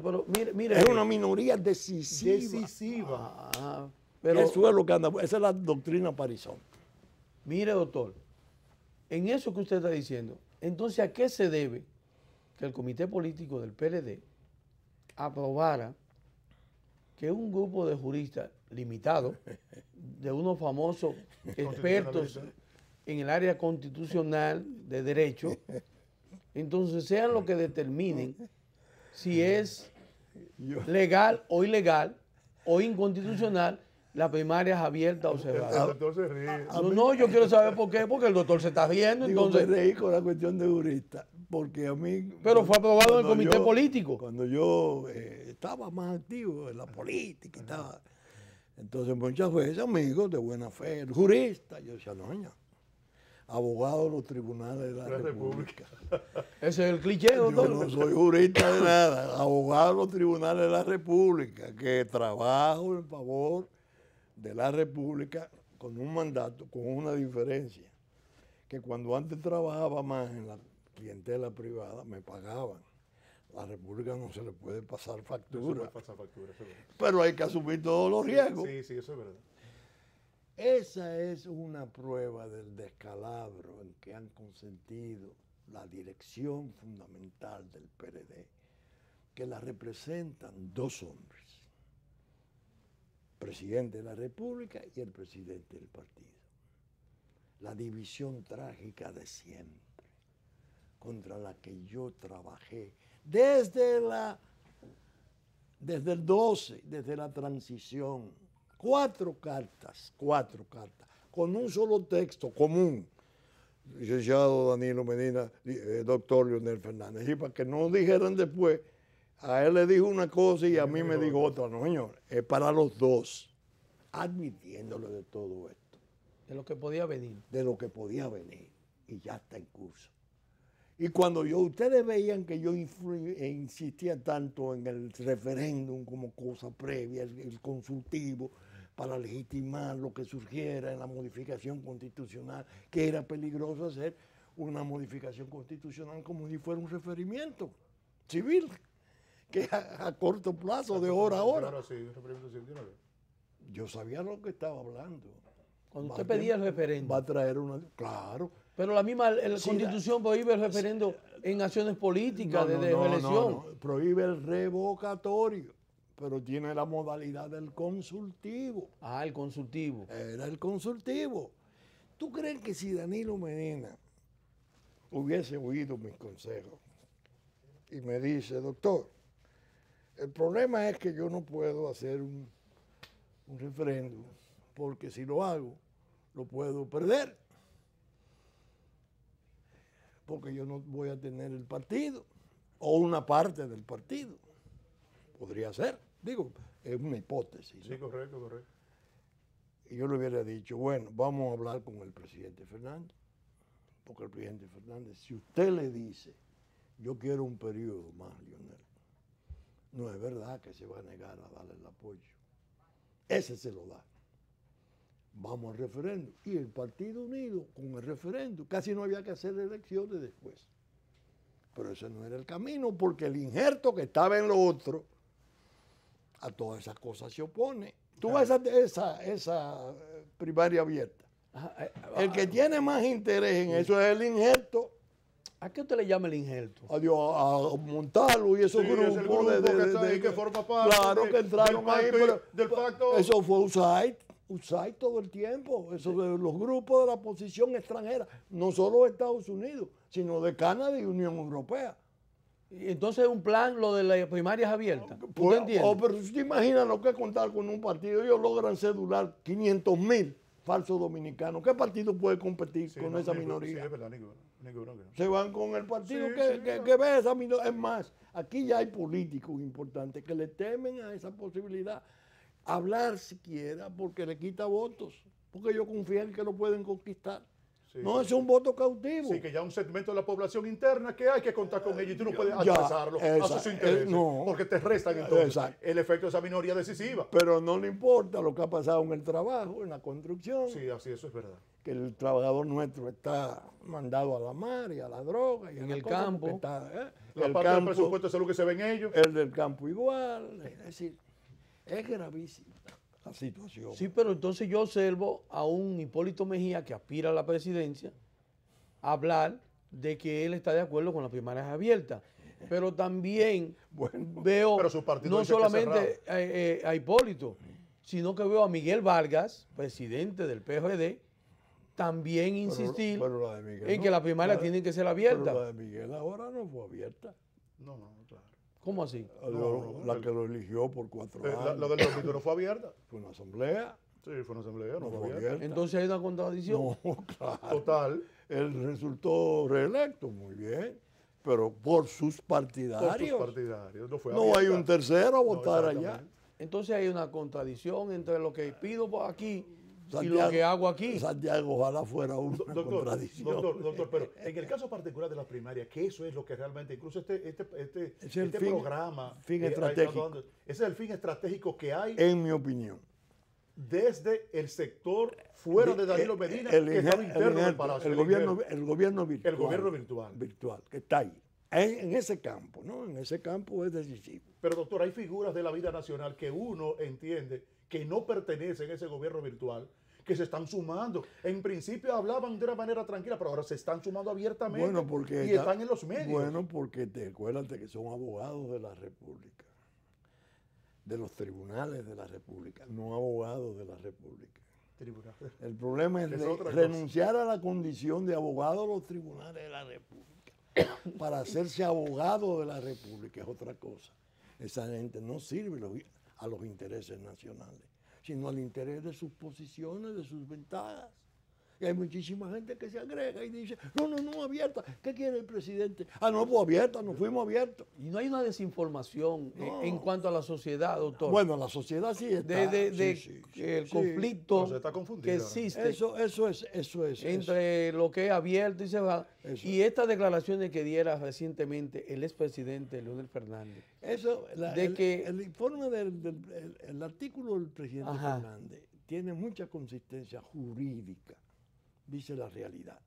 pero mire. Es una minoría decisiva. Decisiva. Pero, Eso es lo que anda, esa es la doctrina Parizón. mire, doctor, en eso que usted está diciendo, entonces, ¿a qué se debe que el comité político del PLD aprobara que un grupo de juristas limitado, de unos famosos expertos en el área constitucional de derecho, entonces sean los que determinen si es legal o ilegal o inconstitucional las primarias abiertas o El cerradas? doctor se ríe. No, yo quiero saber por qué, porque el doctor se está riendo, Digo, entonces... me reí con la cuestión de jurista, porque a mí... Pero fue aprobado en el cuando comité político. Cuando yo estaba más activo en la política y estaba... Entonces muchas veces amigos de buena fe, juristas, yo decía, no, abogado de los tribunales de la República. Ese es el cliché, Yo doctor. no soy jurista de nada, abogado de los tribunales de la República, que trabajo en favor de la República con un mandato, con una diferencia, que cuando antes trabajaba más en la clientela privada, me pagaban. A la República no se le puede pasar factura, Pasa factura, eso es verdad. pero hay que asumir todos los riesgos. Sí, eso es verdad. Esa es una prueba del descalabro en que han consentido la dirección fundamental del PLD, que la representan dos hombres, presidente de la República y el presidente del partido. La división trágica de siempre, contra la que yo trabajé desde el 12, desde la transición. 4 cartas, con un solo texto común. Licenciado Danilo Medina, doctor Leonel Fernández. Y para que no dijeran después, a él le dijo una cosa y a mí me dijo otra. No, señor, es para los dos, admitiéndole de todo esto. De lo que podía venir. De lo que podía venir. Y ya está en curso. Y cuando ustedes veían que yo insistía tanto en el referéndum como cosa previa, el consultivo, para legitimar lo que surgiera en la modificación constitucional, que era peligroso hacer una modificación constitucional como si fuera un referimiento civil, que a corto plazo, de hora a hora. Yo sabía lo que estaba hablando. Cuando usted pedía el referéndum. Va a traer una... Claro. Pero la misma Constitución prohíbe el referendo en acciones políticas de reelección. No, prohíbe el revocatorio, pero tiene la modalidad del consultivo. Ah, el consultivo. Era el consultivo. ¿Tú crees que si Danilo Medina hubiese oído mis consejos y me dice, doctor, el problema es que yo no puedo hacer un referéndum, porque si lo hago, lo puedo perder, porque yo no voy a tener el partido o una parte del partido? Podría ser, digo, es una hipótesis. Sí, ¿no? correcto. Y yo le hubiera dicho, bueno, vamos a hablar con el presidente Fernández, porque el presidente Fernández, si usted le dice, yo quiero un periodo más, Leonel, no es verdad que se va a negar a darle el apoyo. Ese se lo da. Vamos al referéndum. Y el Partido Unido, con el referéndum, casi no había que hacer elecciones después. Pero ese no era el camino, porque el injerto que estaba en lo otro, a todas esas cosas se opone. Tú ves esa primaria abierta. El que tiene más interés en eso es el injerto. ¿A qué usted le llama el injerto? A Montalvo y esos grupos es el grupo que está ahí, que forma parte que entraron del ahí. pacto, del pacto. Eso fue USAID todo el tiempo. Eso de los grupos de la oposición extranjera, no solo de Estados Unidos, sino de Canadá y Unión Europea. Entonces un plan, lo de las primarias abiertas. Pues, ¿Usted entiende? pero si te imaginas lo que es contar con un partido, ellos logran cedular 500,000 falsos dominicanos. ¿Qué partido puede competir con esa minoría? Sí, es verdad, ninguno. Se van con el partido Sí, que ve esa minoría. Es más, aquí ya hay políticos importantes que le temen a esa posibilidad. Hablar siquiera porque le quita votos, porque ellos confían que lo pueden conquistar. Sí, no, es un voto cautivo. Sí, que ya un segmento de la población interna que hay que contar con ellos y tú no puedes atravesarlo a sus intereses, no. porque te restan entonces Exacto. el efecto de esa minoría decisiva. Pero no le importa lo que ha pasado en el trabajo, en la construcción. Sí, así, eso es verdad. Que el trabajador nuestro está mandado a la mar y a la droga y en a el cosa, campo. Está, La el parte del campo, presupuesto es lo que se ven ellos. el del campo igual. Es decir, es gravísima la situación. Sí, pero entonces yo observo a un Hipólito Mejía que aspira a la presidencia a hablar de que él está de acuerdo con las primarias abiertas. Pero también veo pero su partido no dice que solamente a Hipólito, sino que veo a Miguel Vargas, presidente del PRD, también insistir pero la de Miguel en que las primarias tienen que ser abiertas. Pero la de Miguel ahora no fue abierta. No, claro. ¿Cómo así? La que lo eligió por 4 años. La del 2002 no fue abierta. Fue una asamblea. Sí, fue una asamblea, no No fue fue abierta. abierta. Entonces hay una contradicción. No, claro. Total. Él resultó reelecto, muy bien, pero por sus partidarios. Por sus partidarios. No fue No abierta. hay un tercero a votar allá. exactamente. Entonces hay una contradicción entre lo que pido por aquí y Santiago, lo que hago aquí. Santiago, ojalá fuera una contradicción. Doctor, pero en el caso particular de las primarias, que eso es lo que realmente, incluso este Es el programa, fin estratégico. ese es el fin estratégico que hay En mi opinión. desde el sector fuera de Danilo Medina, que está interno del Palacio. El gobierno virtual. El gobierno virtual. Virtual, que está ahí. En ese campo, ¿no? En ese campo es decisivo. Pero doctor, hay figuras de la vida nacional que uno entiende que no pertenecen a ese gobierno virtual, que se están sumando. En principio hablaban de una manera tranquila, pero ahora se están sumando abiertamente y están en los medios. Bueno, porque acuérdate que son abogados de la República. de los tribunales de la República, no abogado de la República. Tribunal. El problema es otra cosa. renunciar a la condición de abogado de los tribunales de la República para hacerse abogado de la República, es otra cosa. Esa gente no sirve a los intereses nacionales, sino al interés de sus posiciones, de sus ventajas. Y hay muchísima gente que se agrega y dice, no, abierta. ¿Qué quiere el presidente? No, pues abierta, nos fuimos abiertos. Y no hay una desinformación No. en cuanto a la sociedad, doctor. Bueno, la sociedad sí está. El conflicto No, se está confundido que ahora. existe Eso es. entre lo que es abierto y cerrado. Eso. Y estas declaraciones que diera recientemente el expresidente Leonel Fernández. El informe el artículo del presidente Ajá. Fernández tiene mucha consistencia jurídica, dice la realidad.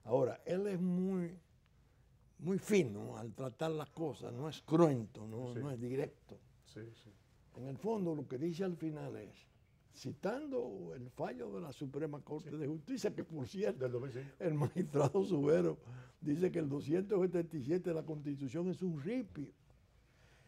Ahora, él es muy fino al tratar las cosas, no es cruento, no es directo. Sí, sí. En el fondo lo que dice al final es, citando el fallo de la Suprema Corte de Justicia, que por cierto, Del 2005. el magistrado Subero dice que el 277 de la Constitución es un ripio.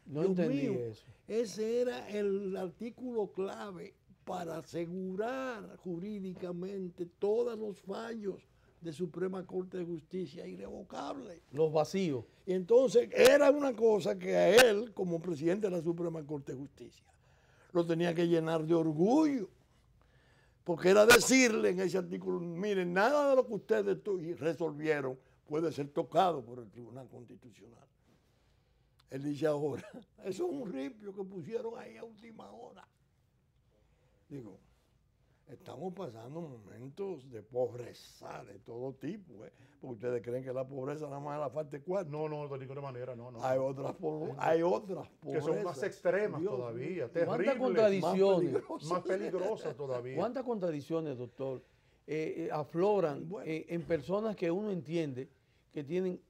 No Dios entendí mío, eso. ese era el artículo clave para asegurar jurídicamente todos los fallos de Suprema Corte de Justicia irrevocables. Los vacíos. Y entonces era una cosa que a él, como presidente de la Suprema Corte de Justicia, lo tenía que llenar de orgullo. Porque era decirle en ese artículo, miren, nada de lo que ustedes resolvieron puede ser tocado por el Tribunal Constitucional. Él dice ahora, eso es un ripio que pusieron ahí a última hora. Digo, estamos pasando momentos de pobreza de todo tipo, ¿eh? Porque ustedes creen que la pobreza nada más es la falta de cuarto. No, de ninguna manera, no. Hay otras pobrezas. Que son más extremas Dios todavía, mío. terribles. ¿Cuántas contradicciones? Más peligrosas todavía. ¿Cuántas contradicciones, doctor, afloran Bueno. en personas que uno entiende que tienen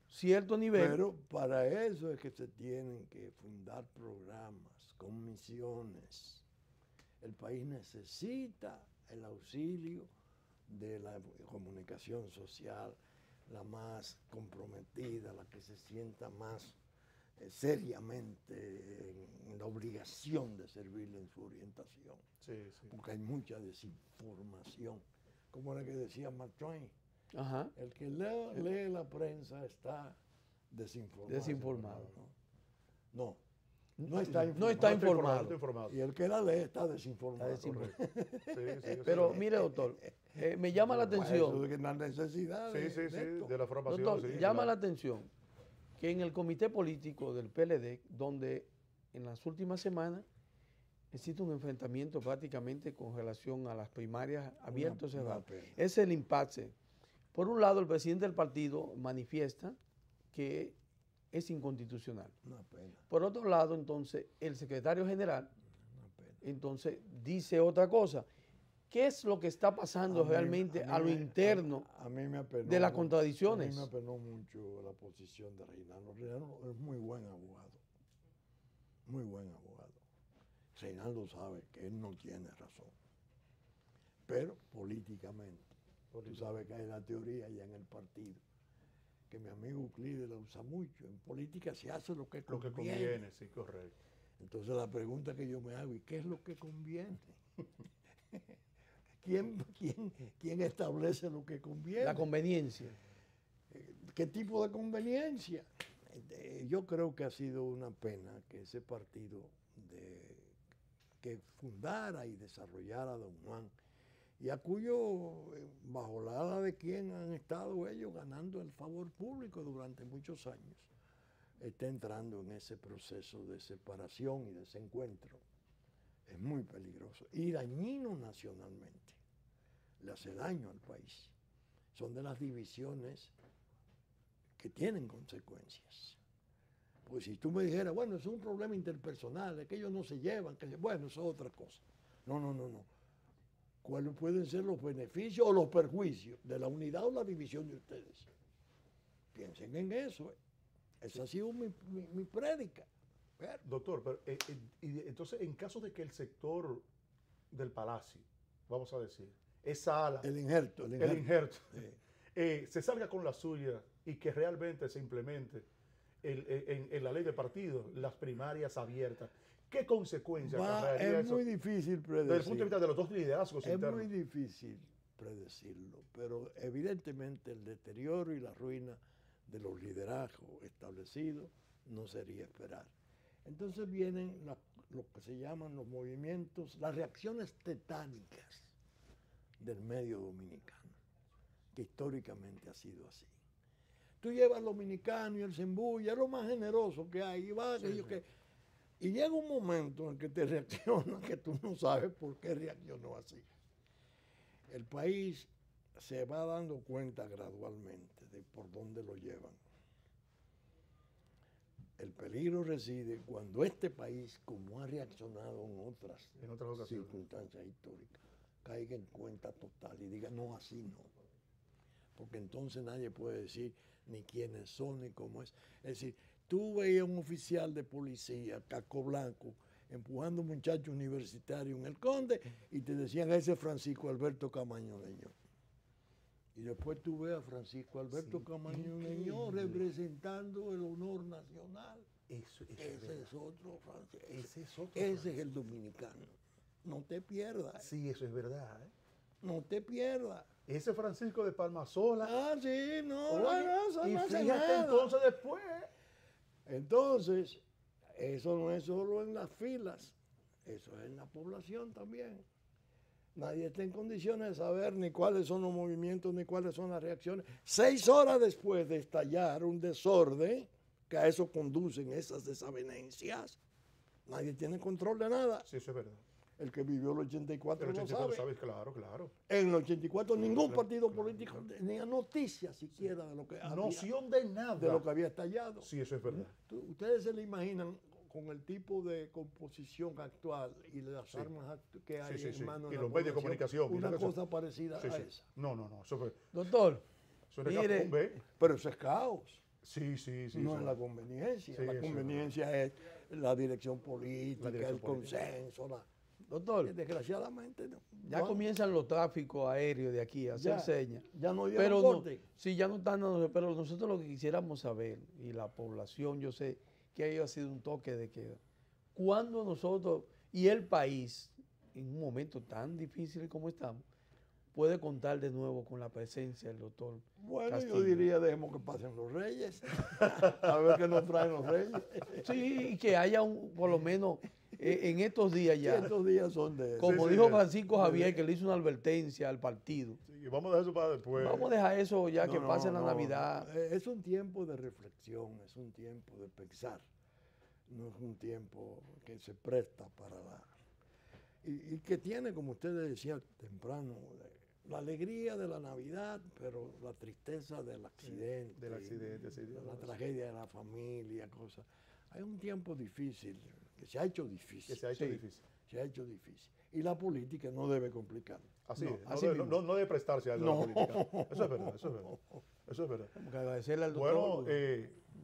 cierto nivel? Pero para eso es que se tienen que fundar programas, comisiones. El país necesita el auxilio de la comunicación social, la más comprometida, la que se sienta más seriamente en la obligación de servirle en su orientación. Sí. Porque hay mucha desinformación. Como era que decía Mark Twain, Ajá. el que lee la prensa está desinformado. Desinformado. No está informado. No está informado. informado. Y el que la lee está desinformado. Está desinformado. Sí, Pero mire, doctor, me llama la Eso atención. de que la necesidad Sí, de la formación. Doctor, sí, llama claro. la atención que en el comité político del PLD, donde en las últimas semanas existe un enfrentamiento prácticamente con relación a las primarias abiertas o una cerradas, pena. es el impasse. Por un lado, el presidente del partido manifiesta que es inconstitucional. Una pena, Por otro lado, entonces, el secretario general una pena. entonces dice otra cosa. ¿Qué es lo que está pasando realmente a lo interno A mí me apenó de las mucho- contradicciones? A mí me apenó mucho la posición de Reinaldo. Reinaldo es muy buen abogado. Muy buen abogado. Reinaldo sabe que él no tiene razón. Pero políticamente, tú sabes que hay la teoría ya en el partido, que mi amigo Euclides la usa mucho. En política se hace lo que Lo que conviene, sí, correcto. Entonces la pregunta que yo me hago, ¿y qué es lo que conviene? ¿Quién establece lo que conviene? La conveniencia. ¿Qué tipo de conveniencia? Yo creo que ha sido una pena que ese partido que fundara y desarrollara Don Juan, y a cuyo, bajo la ala de quien han estado ellos ganando el favor público durante muchos años, está entrando en ese proceso de separación y desencuentro. Es muy peligroso y dañino nacionalmente. Le hace daño al país. Son de las divisiones que tienen consecuencias. Pues si tú me dijeras, bueno, es un problema interpersonal, es que ellos no se llevan, bueno, eso es otra cosa. No. ¿Cuáles pueden ser los beneficios o los perjuicios de la unidad o la división de ustedes? Piensen en eso. Esa ha sido mi prédica. Doctor, pero, y entonces, en caso de que el sector del Palacio, vamos a decir, esa ala, El injerto. Sí. Se salga con la suya y que realmente se implemente en la ley de partidos las primarias abiertas, ¿Qué consecuencias Va, acarrearía es eso muy difícil desde el punto de predecir. vista de los dos liderazgos Es internos? muy difícil predecirlo, pero evidentemente el deterioro y la ruina de los liderazgos establecidos no sería esperar. Entonces vienen lo que se llaman los movimientos, las reacciones tetánicas del medio dominicano, que históricamente ha sido así. Tú llevas al dominicano y él se embulla, es lo más generoso que hay, y va, aquello que... Y llega un momento en que te reacciona que tú no sabes por qué reaccionó así. El país se va dando cuenta gradualmente de por dónde lo llevan. El peligro reside cuando este país, como ha reaccionado en otras ocasiones, circunstancias históricas, caiga en cuenta total y diga, no, así no. Porque entonces nadie puede decir ni quiénes son ni cómo es. Es decir, tú veías un oficial de policía, casco blanco, empujando a un muchacho universitario en el Conde y te decían, ese es Francisco Alberto Camaño Leño. Y después tú ves a Francisco Alberto Camaño Leño representando el honor nacional. Ese es otro Francisco. Ese es el dominicano. No te pierdas. Sí, eso es verdad. No te pierdas. Ese Francisco de Palmasola. Ah, sí, no, Oye, eso y no hace fíjate nada. entonces después. Entonces, eso no es solo en las filas, eso es en la población también. Nadie está en condiciones de saber ni cuáles son los movimientos ni cuáles son las reacciones. 6 horas después de estallar un desorden, que a eso conducen esas desavenencias, nadie tiene control de nada. Sí, eso es verdad. El que vivió el 84 El 84 lo sabes, claro, claro. En el 84 ningún partido político tenía noticia siquiera de lo que Noción de nada. de lo que había estallado. Sí, eso es verdad. Ustedes se le imaginan con el tipo de composición actual y las armas que hay en manos Y de la los medios de población, comunicación. una y todo cosa eso. parecida Sí, a sí. esa. No. Eso fue. Doctor, Eso es mire, hecatombe. Pero eso es caos. Sí. No eso es la conveniencia. Sí, la eso es conveniencia es la dirección política, La dirección el política. consenso. doctor, Desgraciadamente no. ya comienzan los tráficos aéreos de aquí a hacer señas. Ya no dieron Pero corte. sí, ya no están dando, pero nosotros lo que quisiéramos saber, y la población, yo sé que ello ha sido un toque de queda. ¿Cuándo nosotros y el país, en un momento tan difícil como estamos, puede contar de nuevo con la presencia del doctor Bueno, Castillo? yo diría, dejemos que pasen los reyes, a ver qué nos traen los reyes. Sí, y que haya por lo menos en estos días ya, Estos días son de... como sí, dijo sí. Francisco Javier, que le hizo una advertencia al partido. Sí, vamos a dejar eso para después. Vamos a dejar eso ya que No, pase la no, Navidad. Es un tiempo de reflexión, es un tiempo de pensar. No es un tiempo que se presta para la... Y que tiene, como ustedes decían temprano, la alegría de la Navidad, pero la tristeza del accidente. Del accidente, sí. La tragedia de la familia, cosas. Hay un tiempo difícil, que se ha hecho difícil. Que se ha hecho Sí. difícil. Se ha hecho difícil. Y la política no debe complicar. Así es. así No, mismo. no debe prestarse a la No. política. Eso es verdad, eso es verdad. Eso es verdad. Tenemos que agradecerle al doctor. Bueno,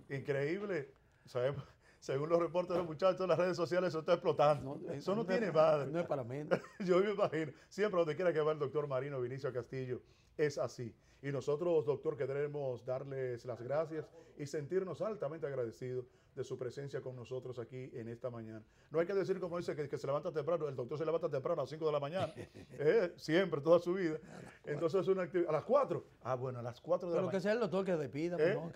increíble. Sabemos, según los reportes de los muchachos, las redes sociales eso está explotando. Eso no tiene madre. No es para menos. Yo me imagino, siempre donde quiera que va el doctor Marino Vinicio Castillo, es así. Y nosotros, doctor, queremos darles las gracias y sentirnos altamente agradecidos de su presencia con nosotros aquí en esta mañana. No hay que decir, como dice, que se levanta temprano. El doctor se levanta temprano a las 5 de la mañana. Siempre, toda su vida. Entonces es una actividad. ¿A las 4? Ah, bueno, a las 4 de la Pero que mañana. sea el doctor que despida, ¿no?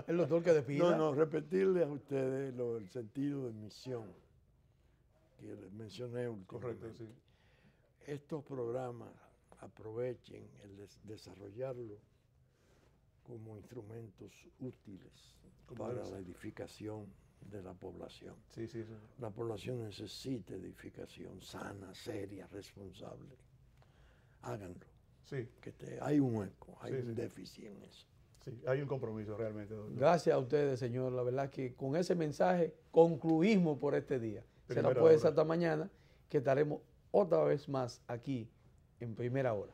El doctor que despida. No, repetirle a ustedes el sentido de misión que les mencioné últimamente. Correcto, sí. Estos programas aprovechen el desarrollarlo como instrumentos útiles para la edificación de la población. Sí, sí, sí. La población necesita edificación sana, seria, responsable. Háganlo. Sí, Hay un hueco, hay Sí, un sí. déficit en eso. sí, hay un compromiso realmente, doctor. Gracias a ustedes, señor. La verdad que con ese mensaje concluimos por este día. Primera Será pues hora. hasta mañana, que estaremos otra vez más aquí en Primera Hora.